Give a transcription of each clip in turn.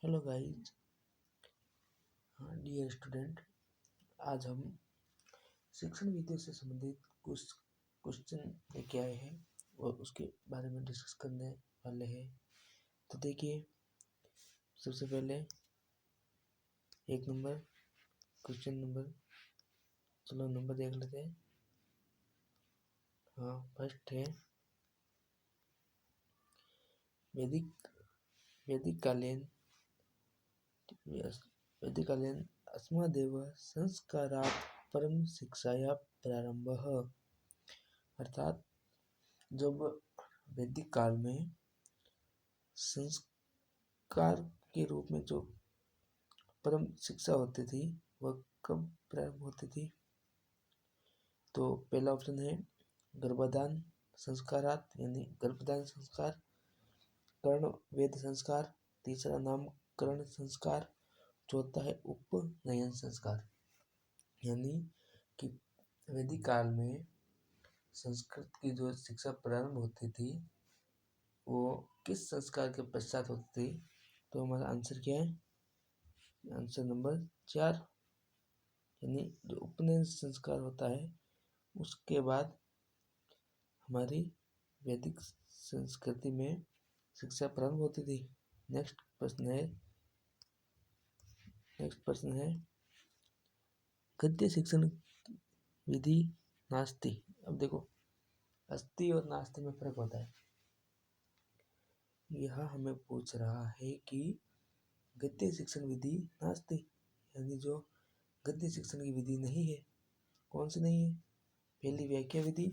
Hello guys, dear student. आज हम शिक्षण विधियों से संबंधित कुछ क्वेश्चन लेके आए हैं और उसके बारे में डिस्कस करने वाले हैं। तो देखिए, सबसे पहले एक नंबर क्वेश्चन नंबर चलो नंबर देख लेते हैं। हाँ, फर्स्ट है वैदिक कालीन अस्मदेव संस्कारात् परम शिक्षाया प्रारंभः। अर्थात जब वैदिक काल में संस्कार के रूप में जो परम शिक्षा होती थी वह कब प्रारंभ होती थी? तो पहला ऑप्शन है गर्भदान संस्कारात यानी गर्भदान संस्कार, कर्ण वेद संस्कार, तीसरा नामकरण संस्कार, चौथा है उपनयन संस्कार। यानी कि वैदिक काल में संस्कृत की जो शिक्षा प्रारंभ होती थी वो किस संस्कार के पश्चात होती थी? तो हमारा आंसर क्या है? आंसर नंबर 4 यानी जो उपनयन संस्कार होता है उसके बाद हमारी वैदिक संस्कृति में शिक्षा प्रारंभ होती थी। नेक्स्ट प्रश्न है गद्य शिक्षण विधि नास्ति। अब देखो, अस्ति और नास्ति में फर्क होता है। यह हमें पूछ रहा है कि गद्य शिक्षण विधि नास्ति यानी जो गद्य शिक्षण की विधि नहीं है, कौन सी नहीं है? पहली व्याख्या विधि,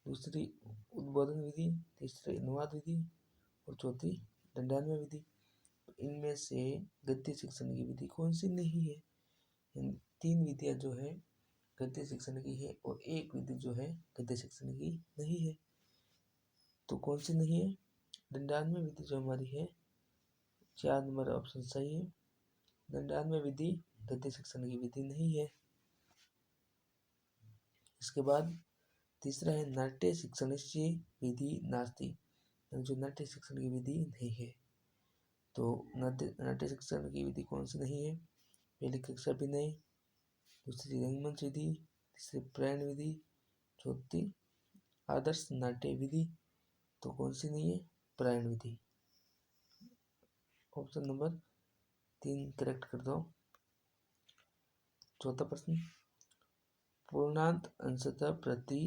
दूसरी उद्बोधन विधि, तीसरी अनुवाद विधि और चौथी दंडान्वय विधि। इनमें से गद्य शिक्षण की विधि कौन सी नहीं है? इन 3 विधियां जो है गद्य शिक्षण की है और एक विधि जो है गद्य शिक्षण की नहीं है। तो कौन सी नहीं है? दंडान्वय विधि जो हमारी है, 4 नंबर ऑप्शन सही है। दंडान्वय विधि गद्य शिक्षण की विधि नहीं है। इसके बाद तीसरा है नाट्य शिक्षणस्य विधि नास्ति, जो नाट्य शिक्षण की विधि नहीं है। तो नाट्य शिक्षण की विधि कौन सी नहीं है? पहली कक्षा अभिनय, दूसरी रंगमंच विधि, तीसरी प्रायण विधि, चौथी आदर्श नाट्य विधि। तो कौन सी नहीं है? प्रायण विधि। ऑप्शन नंबर 3 करेक्ट कर दो। चौथा प्रश्न पूर्णांत अंशतः प्रति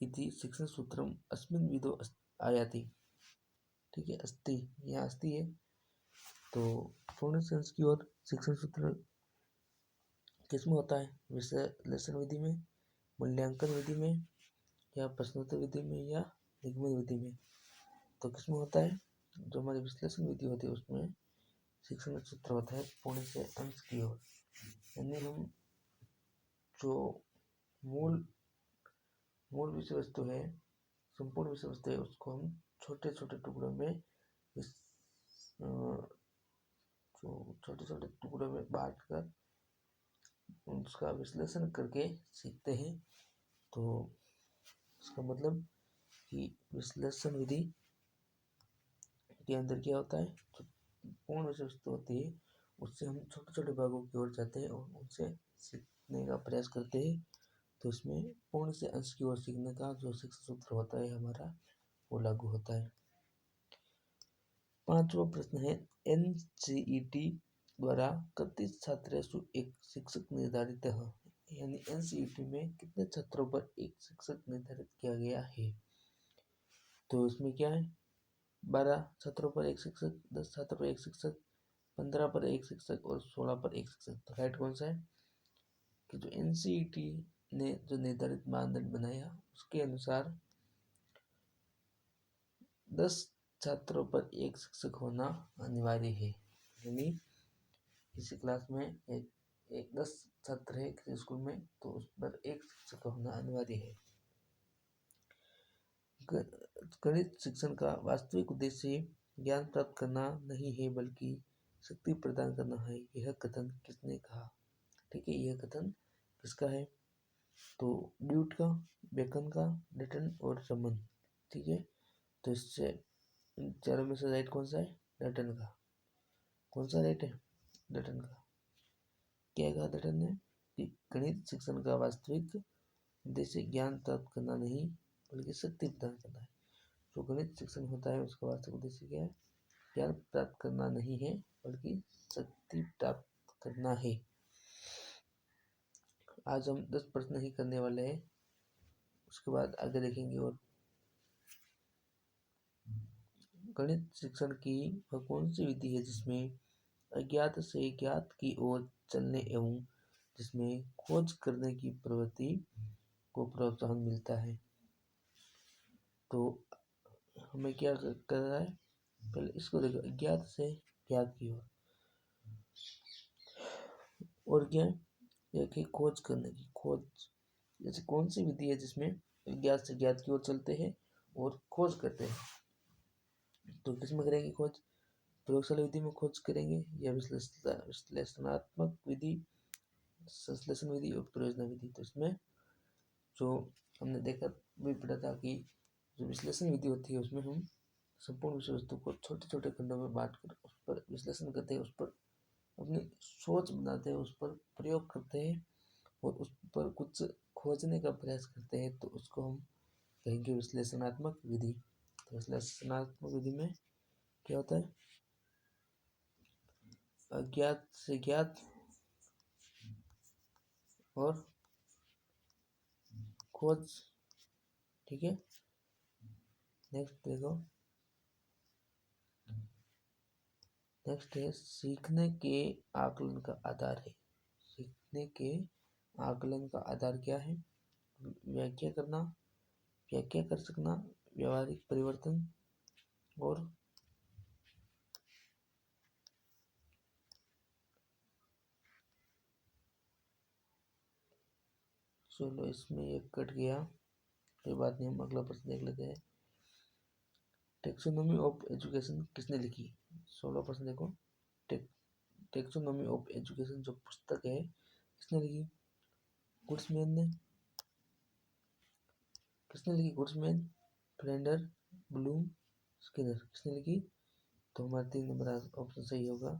इति शिक्षण सूत्रम अस्मिन् विधौ आयाति। ठीक है, अस्ति, यहाँ अस्ति है। तो पूर्ण अंश की ओर शिक्षण सूत्र किसमें होता है? विश्लेषण विधि में, मूल्यांकन विधि में, या प्रश्नोत्तर विधि में, या निगमन विधि में? तो किसमें होता है? जो हमारी विश्लेषण विधि होती है उसमें शिक्षण सूत्र होता है पूर्ण से अंश की ओर। यानी हम जो मूल विषय वस्तु है, संपूर्ण विषय वस्तु है, उसको हम छोटे छोटे टुकड़ों में बांट कर उसका विश्लेषण करके सीखते हैं। तो इसका मतलब कि विश्लेषण विधि के अंदर क्या होता है, जो पूर्ण विषय वस्तु होती है उससे हम छोटे छोटे भागों की ओर जाते हैं और उनसे सीखने का प्रयास करते हैं। तो इसमें पूर्ण से अंश की ओर सीखने का जो शिक्षण सूत्र होता है हमारा, वो लागू होता है। 5वां प्रश्न है NCET द्वारा कतिपय छात्रेषु एक शिक्षक निर्धारित है। यानी NCET में कितने छात्रों पर एक शिक्षक निर्धारित किया गया है? तो इसमें क्या है, 12 छात्रों पर एक शिक्षक, 10 छात्रों पर एक शिक्षक, 15 पर एक शिक्षक और 16 पर एक शिक्षक। तो राइट कौन सा है? कि जो NCET ने जो निर्धारित मानदंड बनाया उसके अनुसार 10 छात्रों पर एक शिक्षक होना अनिवार्य है। यानी किसी क्लास में एक 10 छात्र है किसी स्कूल में, तो उस पर एक शिक्षक होना अनिवार्य है। गणित शिक्षण का वास्तविक उद्देश्य ज्ञान प्राप्त करना नहीं है बल्कि शक्ति प्रदान करना है, यह कथन किसने कहा? ठीक है, यह कथन किसका है? तो ड्यूट का, बेकन का, डेटन और रमन। ठीक है, तो इससे इन चारों में से राइट कौन सा है? डेटन का। कौन सा राइट है डटन का? क्या कहा डटन ने कि गणित शिक्षण का वास्तविक उद्देश्य ज्ञान प्राप्त करना नहीं बल्कि शक्ति प्रदान करना है। जो गणित शिक्षण होता है उसका वास्तविक उद्देश्य क्या है? ज्ञान प्राप्त करना नहीं है बल्कि शक्ति प्राप्त करना है। आज हम 10 प्रश्न ही करने वाले हैं, उसके बाद आगे देखेंगे। और गणित शिक्षण की वह कौन सी विधि है जिसमें अज्ञात से ज्ञात की ओर चलने एवं जिसमें खोज करने की प्रवृत्ति को प्रोत्साहन मिलता है? तो हमें क्या कर रहा है, पहले इसको देखो, अज्ञात से ज्ञात की ओर, और क्या है, खोज करने की। खोज जैसे कौन सी विधि है जिसमें अज्ञात से ज्ञात की ओर चलते हैं और खोज करते हैं? तो किसमें करेंगे खोज? प्रयोगशाला विधि में खोज करेंगे या विश्लेषणात्मक विधि, संश्लेषण विधि और प्रयोजना विधि? तो इसमें जो हमने देखा भी पढ़ा था कि जो विश्लेषण विधि होती है उसमें हम संपूर्ण विषय वस्तु को छोटे छोटे खंडों में बांट कर उस पर विश्लेषण करते हैं, उस पर अपनी सोच बनाते हैं, उस पर प्रयोग करते हैं और उस पर कुछ खोजने का प्रयास करते हैं, तो उसको हम कहेंगे विश्लेषणात्मक विधि। तो विश्लेषणात्मक विधि में क्या होता है? अज्ञात से ज्ञात और खोज। ठीक है, नेक्स्ट देखो, नेक्स्ट है सीखने के आकलन का आधार है। सीखने के आकलन का आधार क्या है? व्याख्या करना, व्याख्या कर सकना, व्यवहारिक परिवर्तन और चलो इसमें एक कट गया, कोई बात नहीं, हम अगला प्रश्न देख लेते हैं। टेक्सोनॉमी ऑफ एजुकेशन किसने लिखी? 16 प्रश्न देखो। टेक्सोनॉमी ऑफ एजुकेशन जो पुस्तक है किसने लिखी? गुड्समैन ने। किसने लिखी? गुड्समैन, फ्रेंडर, ब्लूम, स्किनर। किसने लिखी? तो हमारा 3 नंबर ऑप्शन सही होगा,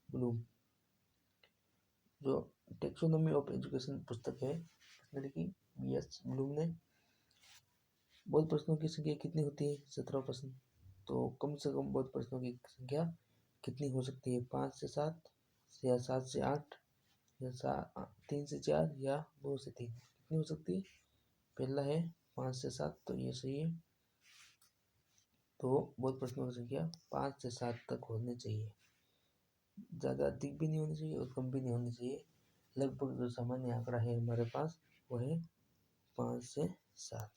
ब्लूम। जो टेक्सोनॉमी ऑफ एजुकेशन पुस्तक है किसने लिखी? बी.एस. ब्लूम ने। बहुत प्रश्नों की संख्या कितनी होती है? 17 प्रश्न। तो कम से कम बहुत प्रश्नों की संख्या कितनी हो सकती है? 5 से 7 या 7 से 8 या 3 से 4 या 2 से 3? कितनी हो सकती है? पहला है 5 से 7, तो ये सही है। तो बहुत प्रश्नों की संख्या 5 से 7 तक होनी चाहिए, ज़्यादा अधिक भी नहीं होनी चाहिए और कम भी नहीं होनी चाहिए। लगभग जो सामान्य आंकड़ा है हमारे पास वो है 5 से 7।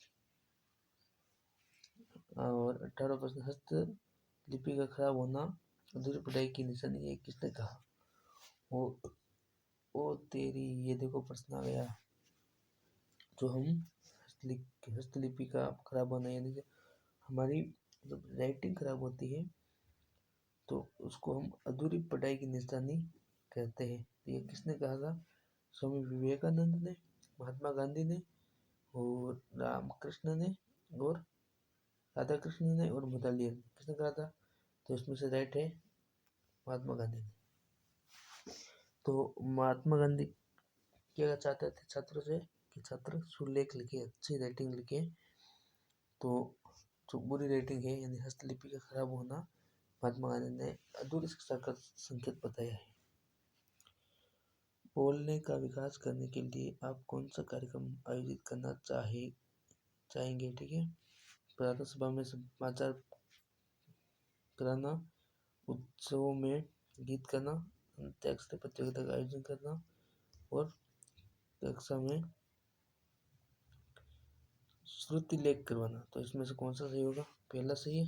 और 18 प्रश्न, हस्तलिपि का खराब होना अधूरी पढ़ाई की निशानी है, किसने कहा? ओ तेरी, ये देखो प्रश्न आ गया। जो हम हस्तलिपि का खराब होना, यानी हमारी जब राइटिंग खराब होती है तो उसको हम अधूरी पढ़ाई की निशानी कहते हैं। ये किसने कहा था? स्वामी विवेकानंद ने, महात्मा गांधी ने और रामकृष्ण ने और राधा कृष्ण ने और मुदालियर। किसने कहा था? तो इसमें से राइट है महात्मा गांधी ने। तो महात्मा गांधी क्या चाहते थे छात्रों से कि छात्र सुलेख लिखे, अच्छी राइटिंग लिखे। तो जो बुरी राइटिंग है यानी हस्तलिपि का खराब होना, महात्मा गांधी ने अधूरी शिक्षा का संकेत बताया है। बोलने का विकास करने के लिए आप कौन सा कार्यक्रम आयोजित करना चाहेंगे? ठीक है, प्रातः सभा में समाचार कराना, उत्सवों में गीत करना, अंत्याक्षरी प्रतियोगिता का आयोजन करना और कक्षा में श्रुति लेख करवाना। तो इसमें से कौन सा सही होगा? पहला सही है,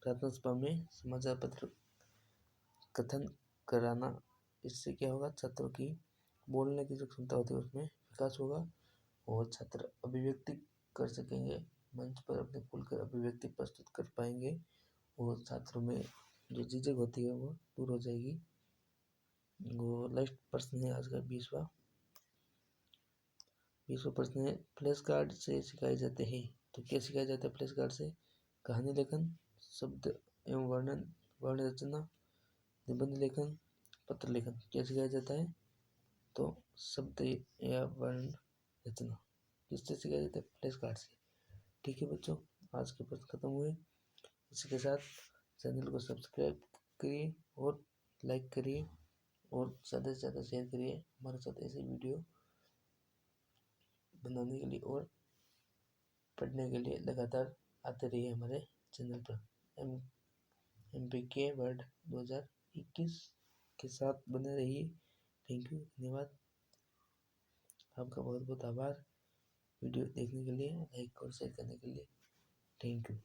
प्रार्थना सभा में समाचार पत्र कथन कराना। इससे क्या होगा? छात्रों की बोलने की जो क्षमता होती है उसमें विकास होगा और छात्र अभिव्यक्ति कर सकेंगे, मंच पर अपने खुलकर अभिव्यक्ति प्रस्तुत कर पाएंगे और छात्रों में जो झिझक होती है वो दूर हो जाएगी। वो लास्ट प्रश्न है आज का 20वां प्रश्न है, फ्लैश कार्ड से सिखाए जाते हैं। तो क्या सिखाया जाता है फ्लैश कार्ड से? कहानी लेखन, शब्द एवं वर्ण रचना, निबंध लेखन, पत्र लेखन क्या सिखाया जाता है? तो शब्द या वर्ण रचना किससे सिखाया जाता है? फ्लैश कार्ड से। ठीक है बच्चों, आज के प्रश्न खत्म हुए। इसी के साथ चैनल को सब्सक्राइब करिए और लाइक करिए और ज़्यादा से ज़्यादा शेयर करिए हमारे साथ ऐसे वीडियो बनाने के लिए और पढ़ने के लिए लगातार आते रहिए हमारे चैनल पर। MPK वर्ड 2021 के साथ बने रहिए। थैंक यू, धन्यवाद, आपका बहुत बहुत आभार वीडियो देखने के लिए, लाइक और शेयर करने के लिए। Thank you.